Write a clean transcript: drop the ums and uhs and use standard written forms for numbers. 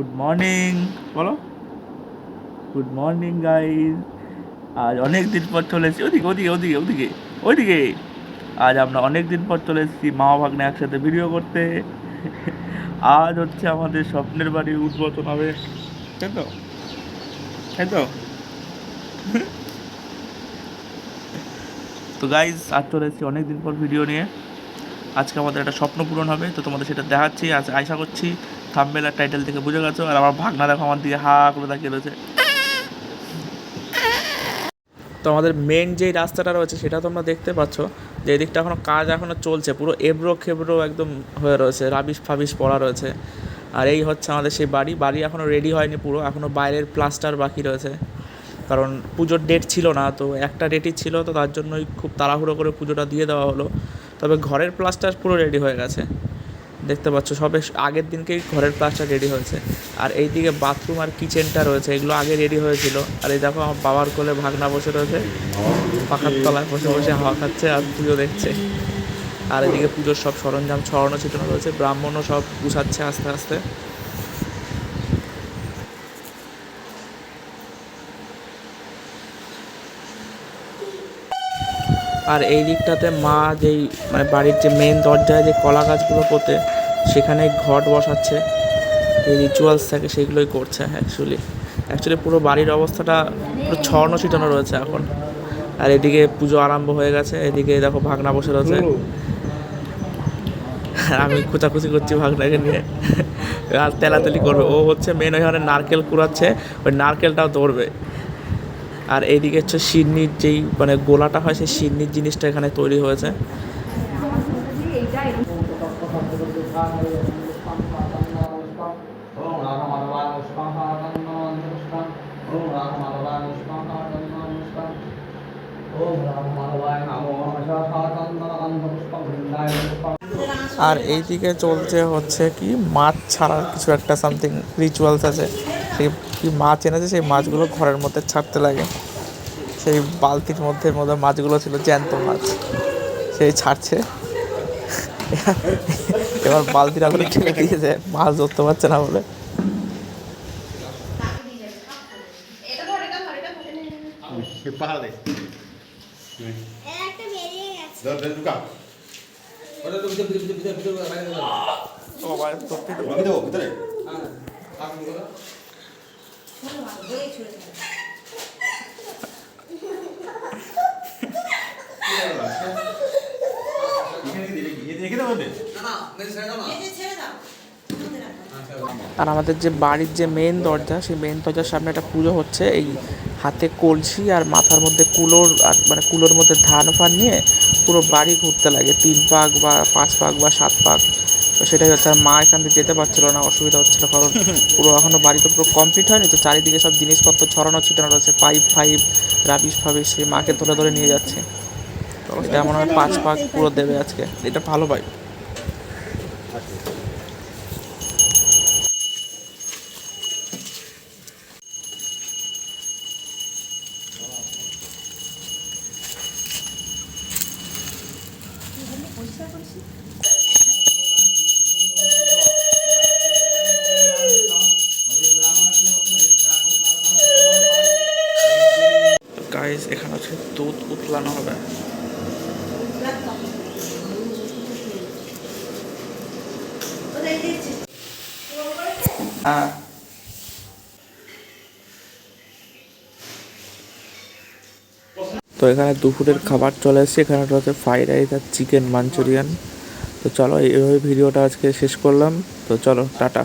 Good morning বলো। Good morning guys. আজ অনেক দিন পর চলে এসেছি। ওদিকে ওদিকে ওদিকে ওদিকে ওইদিকে। আজ আমরা অনেক দিন পর চলে এসেছি মামা ভাগ্নে একসাথে ভিডিও করতে। আজ হচ্ছে আমাদের স্বপ্নের বাড়ির উদ্বোধন হবে, তাই তো? তাই তো? তো গাইজ আজ চলে এসেছি অনেক দিন পর ভিডিও নিয়ে। আজকে আমাদের একটা স্বপ্ন পূরণ হবে, তো তোমাদের সেটা দেখাচ্ছি। আজ আশা করছি থাম্বনেল আর টাইটেল থেকে বুঝে গেছো। আর আমার ভাগনা দেখো আমার দিকে হা করে তাকিয়ে রয়েছে। তো আমাদের মেন যেই রাস্তাটা রয়েছে সেটা তোমরা দেখতে পাচ্ছ যে এদিকটা এখনও চলছে, পুরো এবড়ো খেবড়ো একদম হয়ে রয়েছে, রাবিশ ফাবিশ পড়া রয়েছে। আর এই হচ্ছে আমাদের সেই বাড়ি এখনও রেডি হয়নি পুরো, এখনও বাইরের প্লাস্টার বাকি রয়েছে। কারণ পুজোর ডেট ছিল না, তো একটা ডেটই ছিল, তো তার জন্যই খুব তাড়াহুড়ো করে পুজোটা দিয়ে দেওয়া হলো। তবে ঘরের প্লাস্টার পুরো রেডি হয়ে গেছে, দেখতে পাচ্ছ সবে আগের দিনকেই ঘরের প্লাস্টার রেডি হয়েছে। আর এইদিকে বাথরুম আর কিচেনটা রয়েছে, এগুলো আগে রেডি হয়েছিল। আর এই দেখো আমার বাবার কোলে ভাগনা বসে রয়েছে, পাখার তলায় বসে বসে হাওয়া খাচ্ছে আর পুজো দেখছে। আর এদিকে পুজোর সব সরঞ্জাম ছড়ানো ছিটানো রয়েছে, ব্রাহ্মণও সব গুছাচ্ছে আস্তে আস্তে। আর এই দিকটাতে মা যেই বাড়ির যে মেন দরজায় যে কলা গাছগুলো পোতে সেখানে ঘট বসাচ্ছে, এই রিচুয়ালস থাকে সেইগুলোই করছে। অ্যাকচুয়ালি পুরো বাড়ির অবস্থাটা পুরো ছড়ানো ছিটানো রয়েছে এখন। আর এদিকে পুজো আরম্ভ হয়ে গেছে, এদিকে দেখো ভাগনা বসে রয়েছে, আর আমি খোঁচাখুচি করছি ভাগনাকে নিয়ে। আর তেলাতেলি করবে, ও হচ্ছে মেন ওইখানে নারকেল কুড়াচ্ছে, ওই নারকেলটাও ধরবে। আর এইদিকে হচ্ছে সিন্নির যেই গোলাটা হয়, সেই সিন্নির জিনিসটা এখানে তৈরি হয়েছে। আর এইদিকে চলছে হচ্ছে কি মাছ ছাড়ার কিছু একটা সামথিং রিচুয়ালস আছে। সেই কি মাছ এনেছে, সেই মাছগুলো ঘরের মধ্যে ছাড়তে লাগে। সেই বালতির মধ্যে মাছগুলো ছিল জ্যান্ত মাছ, সেই ছাড়ছে। এবার বালতির আগুনে ঠেলে দিয়েছে, মাছ ধরতে পারছে না বলে। আর আমাদের যে বাড়ির যে মেন দরজা, সেই মেন দরজার সামনে একটা পুজো হচ্ছে। এই হাতে কলসি আর মাথার মধ্যে কুলোর, আর কুলোর মধ্যে ধান ফান নিয়ে পুরো বাড়ি ঘুরতে লাগে 3 পাক বা 5 পাক বা 7 পাক। তো সেটাই হচ্ছে। আর মা এখান থেকে যেতে পারছিলো না, অসুবিধা হচ্ছিলো, কারণ পুরো এখনও বাড়ি তো পুরো কমপ্লিট হয়নি, তো চারিদিকে সব জিনিসপত্র ছড়ানো ছিটানো রয়েছে, পাইপ ফাইপ রাবিশ ফাবিশ, সেই মাকে ধরে ধরে নিয়ে যাচ্ছে। তো এটা মনে হয় 5 পাক পুরো দেবে আজকে, এটা ভালো পাইপ। গাইস এখানে হচ্ছে দুধ উতলানো হবে। হ্যাঁ, তো এখানে দুপুরের খাবার চলে এসেছে। এখানে হচ্ছে ফ্রাইড রাইস আর চিকেন মাঞ্চুরিয়ান। তো চলো এইভাবে ভিডিওটা আজকে শেষ করলাম। তো চলো টাটা।